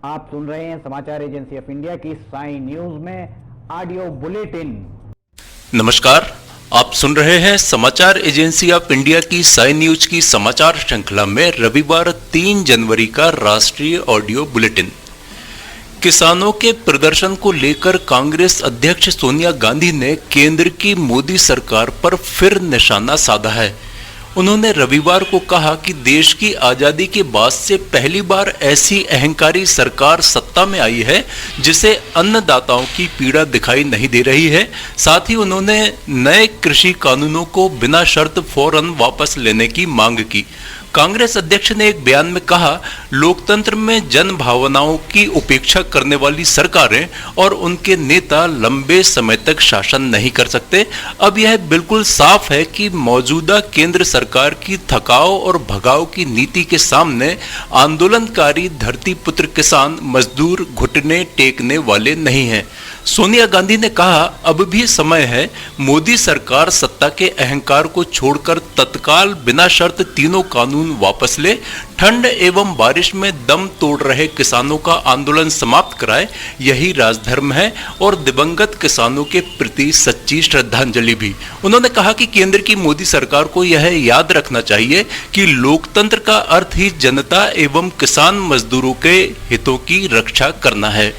आप सुन रहे हैं समाचार एजेंसी ऑफ इंडिया की साई न्यूज में ऑडियो बुलेटिन। नमस्कार, आप सुन रहे हैं समाचार एजेंसी ऑफ इंडिया की साई न्यूज की समाचार श्रृंखला में रविवार 3 जनवरी का राष्ट्रीय ऑडियो बुलेटिन। किसानों के प्रदर्शन को लेकर कांग्रेस अध्यक्ष सोनिया गांधी ने केंद्र की मोदी सरकार पर फिर निशाना साधा है। उन्होंने रविवार को कहा कि देश की आजादी के बाद से पहली बार ऐसी अहंकारी सरकार सत्ता में आई है जिसे अन्नदाताओं की पीड़ा दिखाई नहीं दे रही है। साथ ही उन्होंने नए कृषि कानूनों को बिना शर्त फौरन वापस लेने की मांग की। कांग्रेस अध्यक्ष ने एक बयान में कहा, लोकतंत्र में जन भावनाओं की उपेक्षा करने वाली सरकारें और उनके नेता लंबे समय तक शासन नहीं कर सकते। अब यह बिल्कुल साफ है कि मौजूदा केंद्र सरकार की थकाओ और भगाओ की नीति के सामने आंदोलनकारी धरती पुत्र किसान मजदूर घुटने टेकने वाले नहीं हैं। सोनिया गांधी ने कहा, अब भी समय है, मोदी सरकार सत्ता के अहंकार को छोड़कर तत्काल बिना शर्त तीनों कानून वापस ले, ठंड एवं बारिश में दम तोड़ रहे किसानों का आंदोलन समाप्त कराए। यही राजधर्म है और दिवंगत किसानों के प्रति सच्ची श्रद्धांजलि भी। उन्होंने कहा कि केंद्र की मोदी सरकार को यह याद रखना चाहिए कि लोकतंत्र का अर्थ ही जनता एवं किसान मजदूरों के हितों की रक्षा करना है।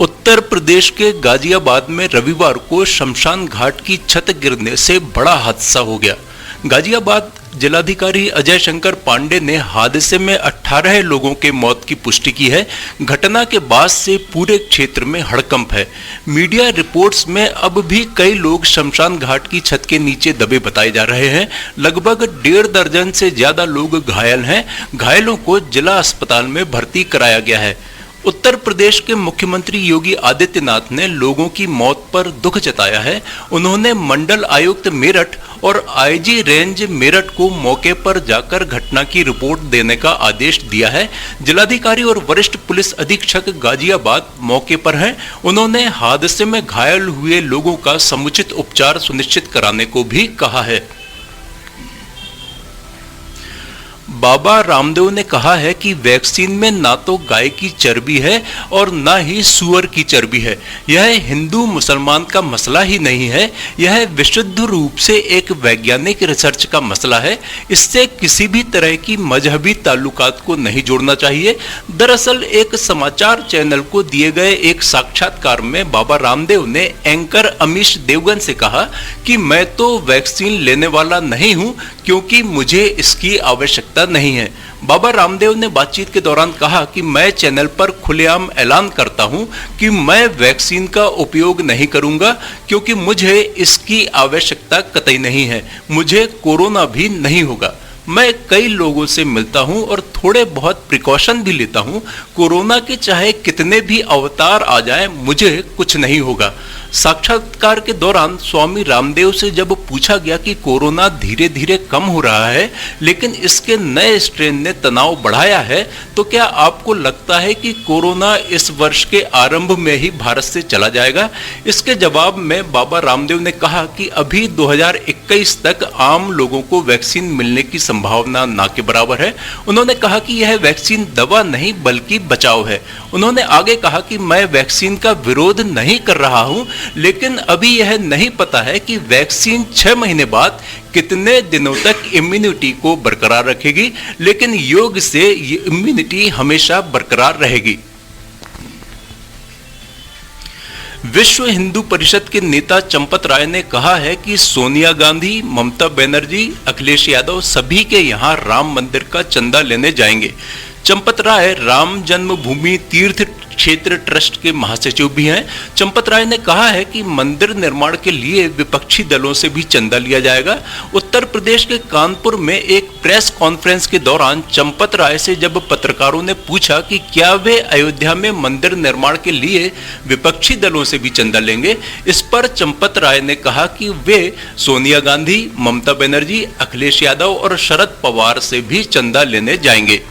उत्तर प्रदेश के गाजियाबाद में रविवार को शमशान घाट की छत गिरने से बड़ा हादसा हो गया। गाजियाबाद जिलाधिकारी अजय शंकर पांडे ने हादसे में 18 लोगों के मौत की पुष्टि की है। घटना के बाद से पूरे क्षेत्र में हड़कंप है। मीडिया रिपोर्ट्स में अब भी कई लोग शमशान घाट की छत के नीचे दबे बताए जा रहे हैं। लगभग 1.5 दर्जन से ज्यादा लोग घायल हैं। घायलों को जिला अस्पताल में भर्ती कराया गया है। उत्तर प्रदेश के मुख्यमंत्री योगी आदित्यनाथ ने लोगों की मौत पर दुख जताया है। उन्होंने मंडल आयुक्त मेरठ और आईजी रेंज मेरठ को मौके पर जाकर घटना की रिपोर्ट देने का आदेश दिया है। जिलाधिकारी और वरिष्ठ पुलिस अधीक्षक गाजियाबाद मौके पर हैं। उन्होंने हादसे में घायल हुए लोगों का समुचित उपचार सुनिश्चित कराने को भी कहा है। बाबा रामदेव ने कहा है कि वैक्सीन में ना तो गाय की चर्बी है और ना ही सूअर की चर्बी है। यह हिंदू मुसलमान का मसला ही नहीं है, यह विशुद्ध रूप से एक वैज्ञानिक रिसर्च का मसला है। इससे किसी भी तरह की मजहबी ताल्लुकात को नहीं जोड़ना चाहिए। दरअसल एक समाचार चैनल को दिए गए एक साक्षात्कार में बाबा रामदेव ने एंकर अमीश देवगन से कहा कि मैं तो वैक्सीन लेने वाला नहीं हूं क्योंकि मुझे इसकी आवश्यकता नहीं है। बाबा रामदेव ने बातचीत के दौरान कहा कि मैं चैनल पर खुलेआम ऐलान करता हूं कि मैं वैक्सीन का उपयोग नहीं करूंगा क्योंकि मुझे इसकी आवश्यकता कतई नहीं है। मुझे कोरोना भी नहीं होगा। मैं कई लोगों से मिलता हूं और थोड़े बहुत प्रिकॉशन भी लेता हूं। कोरोना के चाहे कितने भी अवतार आ जाएं, मुझे कुछ नहीं होगा। साक्षात्कार के दौरान स्वामी रामदेव से जब पूछा गया कि कोरोना धीरे धीरे कम हो रहा है लेकिन इसके नए स्ट्रेन ने तनाव बढ़ाया है, तो क्या आपको लगता है कि कोरोना इस वर्ष के आरंभ में ही भारत से चला जाएगा? इसके जवाब में बाबा रामदेव ने कहा कि अभी 2021 तक आम लोगों को वैक्सीन मिलने की संभावना ना के बराबर है। उन्होंने कहा कि यह वैक्सीन दवा नहीं बल्कि बचाव है। उन्होंने आगे कहा कि मैं वैक्सीन का विरोध नहीं कर रहा हूं, लेकिन अभी यह नहीं पता है कि वैक्सीन 6 महीने बाद कितने दिनों तक इम्यूनिटी को बरकरार रखेगी, लेकिन योग से ये इम्यूनिटी हमेशा बरकरार रहेगी। विश्व हिंदू परिषद के नेता चंपत राय ने कहा है कि सोनिया गांधी, ममता बनर्जी, अखिलेश यादव सभी के यहां राम मंदिर का चंदा लेने जाएंगे। चंपत राय राम जन्मभूमि तीर्थ क्षेत्र ट्रस्ट के महासचिव भी हैं। चंपत राय ने कहा है कि मंदिर निर्माण के लिए विपक्षी दलों से भी चंदा लिया जाएगा। उत्तर प्रदेश के कानपुर में एक प्रेस कॉन्फ्रेंस के दौरान चंपत राय से जब पत्रकारों ने पूछा कि क्या वे अयोध्या में मंदिर निर्माण के लिए विपक्षी दलों से भी चंदा लेंगे, इस पर चंपत राय ने कहा कि वे सोनिया गांधी, ममता बनर्जी, अखिलेश यादव और शरद पवार से भी चंदा लेने जाएंगे।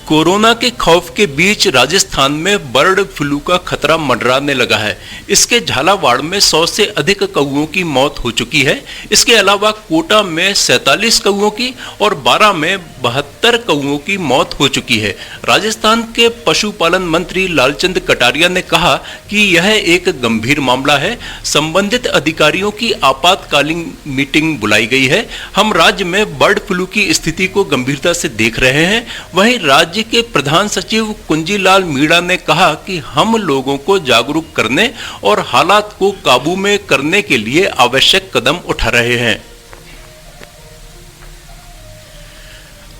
कोरोना के खौफ के बीच राजस्थान में बर्ड फ्लू का खतरा मंडराने लगा है। इसके झालावाड़ में 100 से अधिक कौओं की मौत हो चुकी है। इसके अलावा कोटा में 47 कौओं की और 12 में 72 कौओं की मौत हो चुकी है। राजस्थान के पशुपालन मंत्री लालचंद कटारिया ने कहा कि यह एक गंभीर मामला है। संबंधित अधिकारियों की आपातकालीन मीटिंग बुलाई गई है। हम राज्य में बर्ड फ्लू की स्थिति को गंभीरता से देख रहे हैं। वहीं राज्य के प्रधान सचिव कुंजीलाल मीणा ने कहा कि हम लोगों को जागरूक करने और हालात को काबू में करने के लिए आवश्यक कदम उठा रहे हैं।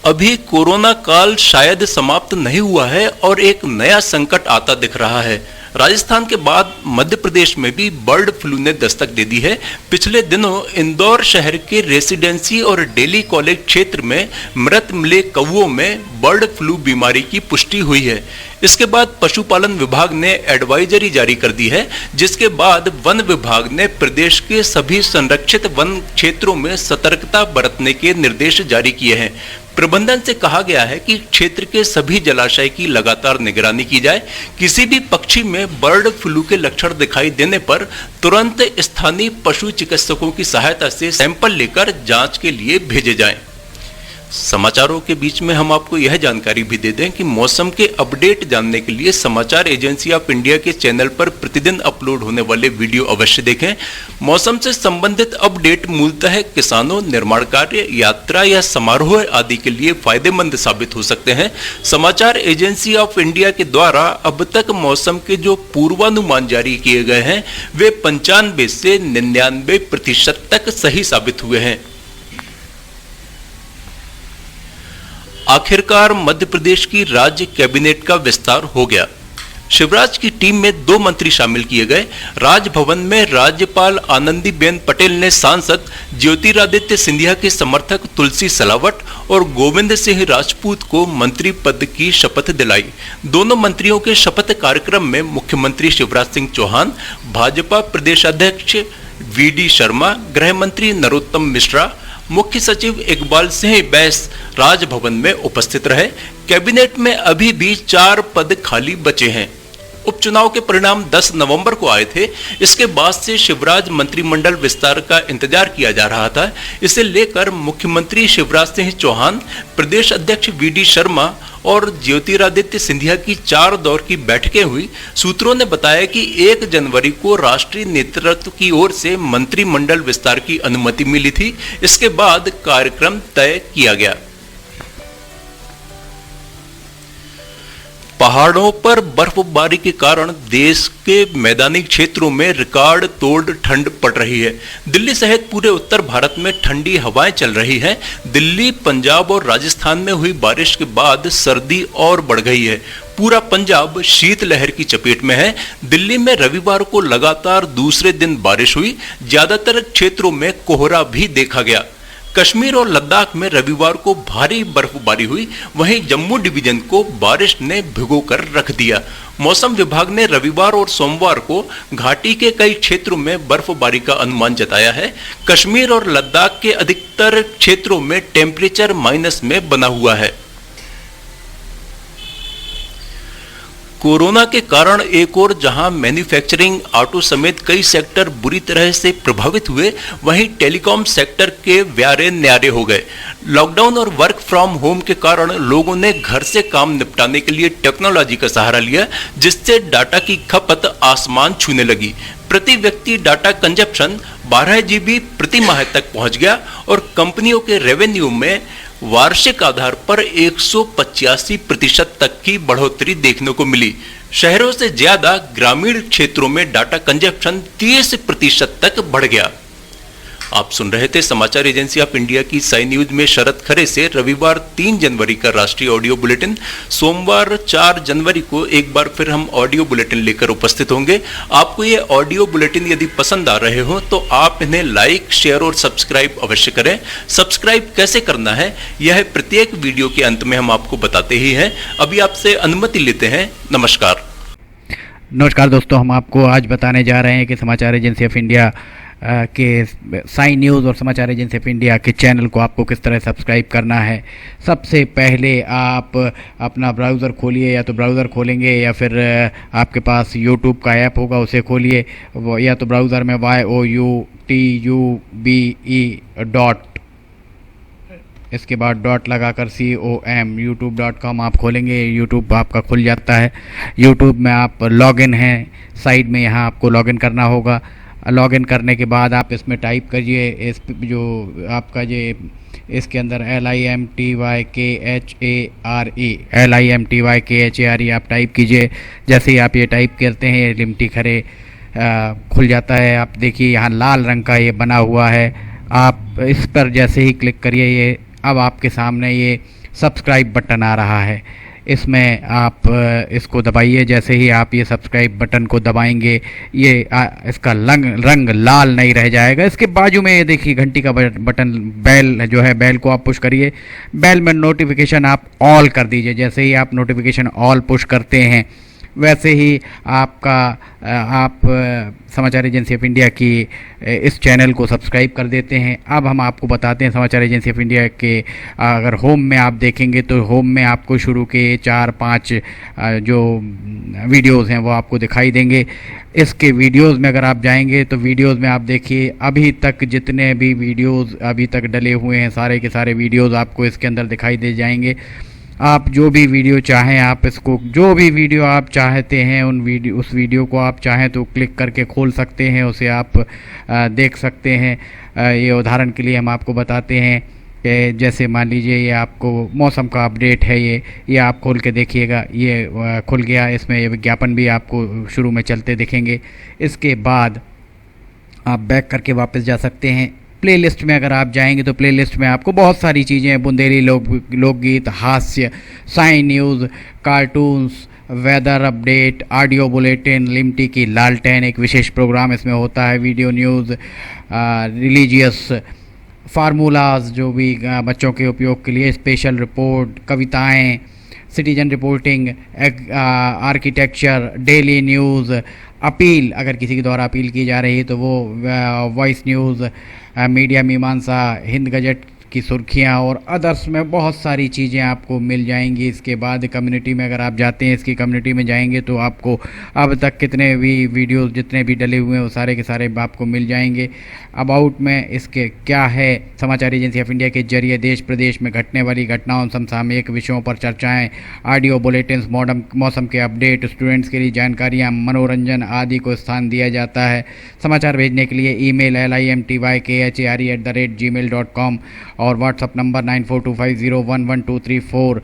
अभी कोरोना काल शायद समाप्त नहीं हुआ है और एक नया संकट आता दिख रहा है। राजस्थान के बाद मध्य प्रदेश में भी बर्ड फ्लू ने दस्तक दे दी है। पिछले दिनों इंदौर शहर के रेसिडेंसी और डेली कॉलेज क्षेत्र में मृत मिले कौओं में बर्ड फ्लू बीमारी की पुष्टि हुई है। इसके बाद पशुपालन विभाग ने एडवाइजरी जारी कर दी है, जिसके बाद वन विभाग ने प्रदेश के सभी संरक्षित वन क्षेत्रों में सतर्कता बरतने के निर्देश जारी किए हैं। प्रबंधन से कहा गया है कि क्षेत्र के सभी जलाशय की लगातार निगरानी की जाए। किसी भी पक्षी में बर्ड फ्लू के लक्षण दिखाई देने पर तुरंत स्थानीय पशु चिकित्सकों की सहायता से सैंपल लेकर जांच के लिए भेजे जाएं। समाचारों के बीच में हम आपको यह जानकारी भी दे दें कि मौसम के अपडेट जानने के लिए समाचार एजेंसी ऑफ इंडिया के चैनल पर प्रतिदिन अपलोड होने वाले वीडियो अवश्य देखें। मौसम से संबंधित अपडेट मूलतः किसानों, निर्माण कार्य, यात्रा या समारोह आदि के लिए फायदेमंद साबित हो सकते हैं। समाचार एजेंसी ऑफ इंडिया के द्वारा अब तक मौसम के जो पूर्वानुमान जारी किए गए हैं वे 95 से 99% तक सही साबित हुए हैं। आखिरकार मध्य प्रदेश की राज्य कैबिनेट का विस्तार हो गया। शिवराज की टीम में 2 मंत्री शामिल किए गए। राजभवन में राज्यपाल आनंदीबेन पटेल ने सांसद ज्योतिरादित्य सिंधिया के समर्थक तुलसी सिलावट और गोविंद सिंह राजपूत को मंत्री पद की शपथ दिलाई। दोनों मंत्रियों के शपथ कार्यक्रम में मुख्यमंत्री शिवराज सिंह चौहान, भाजपा प्रदेशाध्यक्ष वीडी शर्मा, गृह मंत्री नरोत्तम मिश्रा, मुख्य सचिव इकबाल सिंह बैस राजभवन में उपस्थित रहे। कैबिनेट में अभी भी 4 पद खाली बचे हैं। उपचुनाव के परिणाम 10 नवंबर को आए थे। इसके बाद से शिवराज मंत्रिमंडल विस्तार का इंतजार किया जा रहा था। इसे लेकर मुख्यमंत्री शिवराज सिंह चौहान, प्रदेश अध्यक्ष वीडी शर्मा और ज्योतिरादित्य सिंधिया की 4 दौर की बैठकें हुई। सूत्रों ने बताया कि 1 जनवरी को राष्ट्रीय नेतृत्व की ओर से मंत्रिमंडल विस्तार की अनुमति मिली थी। इसके बाद कार्यक्रम तय किया गया। पहाड़ों पर बर्फबारी के कारण देश के मैदानी क्षेत्रों में रिकॉर्ड तोड़ ठंड पड़ रही है। दिल्ली सहित पूरे उत्तर भारत में ठंडी हवाएं चल रही हैं। दिल्ली, पंजाब और राजस्थान में हुई बारिश के बाद सर्दी और बढ़ गई है। पूरा पंजाब शीतलहर की चपेट में है। दिल्ली में रविवार को लगातार दूसरे दिन बारिश हुई। ज्यादातर क्षेत्रों में कोहरा भी देखा गया। कश्मीर और लद्दाख में रविवार को भारी बर्फबारी हुई। वहीं जम्मू डिवीजन को बारिश ने भिगोकर रख दिया। मौसम विभाग ने रविवार और सोमवार को घाटी के कई क्षेत्रों में बर्फबारी का अनुमान जताया है। कश्मीर और लद्दाख के अधिकतर क्षेत्रों में टेम्परेचर माइनस में बना हुआ है। कोरोना के कारण एक और जहां मैन्युफैक्चरिंग, ऑटो समेत कई सेक्टर बुरी तरह से प्रभावित हुए, वहीं टेलीकॉम सेक्टर के व्यारे न्यारे हो गए। लॉकडाउन और वर्क फ्रॉम होम के कारण लोगों ने घर से काम निपटाने के लिए टेक्नोलॉजी का सहारा लिया, जिससे डाटा की खपत आसमान छूने लगी। प्रति व्यक्ति डाटा कंजप्शन 12 GB प्रति माह तक पहुंच गया और कंपनियों के रेवेन्यू में वार्षिक आधार पर 185% तक की बढ़ोतरी देखने को मिली। शहरों से ज्यादा ग्रामीण क्षेत्रों में डाटा कंजप्शन 30% तक बढ़ गया। आप सुन रहे थे समाचार एजेंसी ऑफ इंडिया की साई न्यूज में शरद खरे से रविवार 3 जनवरी का राष्ट्रीय ऑडियो बुलेटिन। सोमवार 4 जनवरी को एक बार फिर हम ऑडियो बुलेटिन लेकर उपस्थित होंगे। आपको ये ऑडियो बुलेटिन यदि पसंद आ रहे हो तो आप इन्हें लाइक, शेयर और सब्सक्राइब अवश्य करें। सब्सक्राइब कैसे करना है यह प्रत्येक वीडियो के अंत में हम आपको बताते ही हैं। अभी आपसे अनुमति लेते हैं। नमस्कार। नमस्कार दोस्तों, हम आपको आज बताने जा रहे हैं कि समाचार एजेंसी ऑफ इंडिया के साई न्यूज़ और समाचार एजेंसी ऑफ इंडिया के चैनल को आपको किस तरह सब्सक्राइब करना है। सबसे पहले आप अपना ब्राउज़र खोलिए, या तो ब्राउज़र खोलेंगे या फिर आपके पास यूट्यूब का ऐप होगा उसे खोलिए, या तो ब्राउज़र में YOUTUBE इसके बाद डॉट लगाकर COM youtube.com आप खोलेंगे। यूट्यूब आपका खुल जाता है। यूट्यूब में आप लॉगिन हैं, साइड में यहाँ आपको लॉगिन करना होगा। लॉगिन करने के बाद आप इसमें टाइप करिए, इस जो आपका ये इसके अंदर LIMTYKHARE आप टाइप कीजिए। जैसे ही आप ये टाइप करते हैं लिमटी खरे खुल जाता है। आप देखिए यहाँ लाल रंग का ये बना हुआ है, आप इस पर जैसे ही क्लिक करिए ये अब आपके सामने ये सब्सक्राइब बटन आ रहा है। इसमें आप इसको दबाइए। जैसे ही आप ये सब्सक्राइब बटन को दबाएंगे ये इसका रंग लाल नहीं रह जाएगा। इसके बाजू में ये देखिए घंटी का बटन, बेल जो है, बेल को आप पुश करिए। बेल में नोटिफिकेशन आप ऑल कर दीजिए। जैसे ही आप नोटिफिकेशन ऑल पुश करते हैं वैसे ही आप समाचार एजेंसी ऑफ इंडिया की इस चैनल को सब्सक्राइब कर देते हैं। अब हम आपको बताते हैं समाचार एजेंसी ऑफ इंडिया के अगर होम में आप देखेंगे तो होम में आपको शुरू के 4-5 जो वीडियोस हैं वो आपको दिखाई देंगे। इसके वीडियोस में अगर आप जाएंगे तो वीडियोस में आप देखिए अभी तक जितने भी वीडियोस अभी तक डले हुए हैं सारे के सारे वीडियोस आपको इसके अंदर दिखाई दे जाएंगे। आप जो भी वीडियो चाहें, आप इसको जो भी वीडियो आप चाहते हैं उस वीडियो को आप चाहें तो क्लिक करके खोल सकते हैं, उसे आप देख सकते हैं। ये उदाहरण के लिए हम आपको बताते हैं कि जैसे मान लीजिए ये आपको मौसम का अपडेट है, ये आप खोल के देखिएगा, ये खुल गया। इसमें ये विज्ञापन भी आपको शुरू में चलते दिखेंगे। इसके बाद आप बैक करके वापस जा सकते हैं। प्लेलिस्ट में अगर आप जाएंगे तो प्लेलिस्ट में आपको बहुत सारी चीज़ें हैं, बुंदेली लोकगीत, हास्य, Sai news, cartoons, weather update, audio bulletin, Limty की लालटेन एक विशेष प्रोग्राम इसमें होता है, वीडियो न्यूज़, रिलीजियस फार्मूलाज जो भी बच्चों के उपयोग के लिए, स्पेशल रिपोर्ट, कविताएं, citizen reporting, architecture, daily news, appeal अगर किसी के द्वारा अपील की जा रही है तो वो वॉइस न्यूज़, मीडिया मीमांसा, हिंद गजट की सुर्खियां और अदर्स में बहुत सारी चीज़ें आपको मिल जाएंगी। इसके बाद कम्युनिटी में अगर आप जाते हैं, इसकी कम्युनिटी में जाएंगे तो आपको अब तक कितने भी वीडियोस जितने भी डले हुए हैं वो सारे के सारे आपको मिल जाएंगे। अबाउट में इसके क्या है, समाचार एजेंसी ऑफ इंडिया के जरिए देश प्रदेश में घटने वाली घटनाओं, समसामयिक विषयों पर चर्चाएँ, ऑडियो बुलेटिन्स, मौसम के अपडेट, स्टूडेंट्स के लिए जानकारियाँ, मनोरंजन आदि को स्थान दिया जाता है। समाचार भेजने के लिए ईमेल LIMTYKHARE@gmail.com और व्हाट्सअप नंबर 9425011234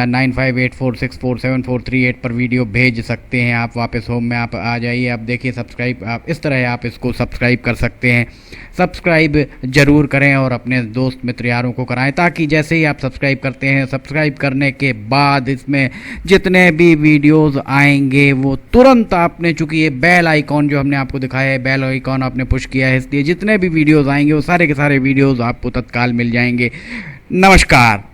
9584647438 पर वीडियो भेज सकते हैं। आप वापस होम में आप आ जाइए। आप देखिए सब्सक्राइब, आप इस तरह आप इसको सब्सक्राइब कर सकते हैं। सब्सक्राइब ज़रूर करें और अपने दोस्त मित्र यारों को कराएं, ताकि जैसे ही आप सब्सक्राइब करते हैं, सब्सक्राइब करने के बाद इसमें जितने भी वीडियोस आएंगे वो तुरंत आपने, चूँकि ये बेल आइकॉन जो हमने आपको दिखाया है, बेल आइकॉन आपने पुश किया है, इसलिए जितने भी वीडियोस आएंगे वो सारे के सारे वीडियोस आपको तत्काल मिल जाएंगे। नमस्कार।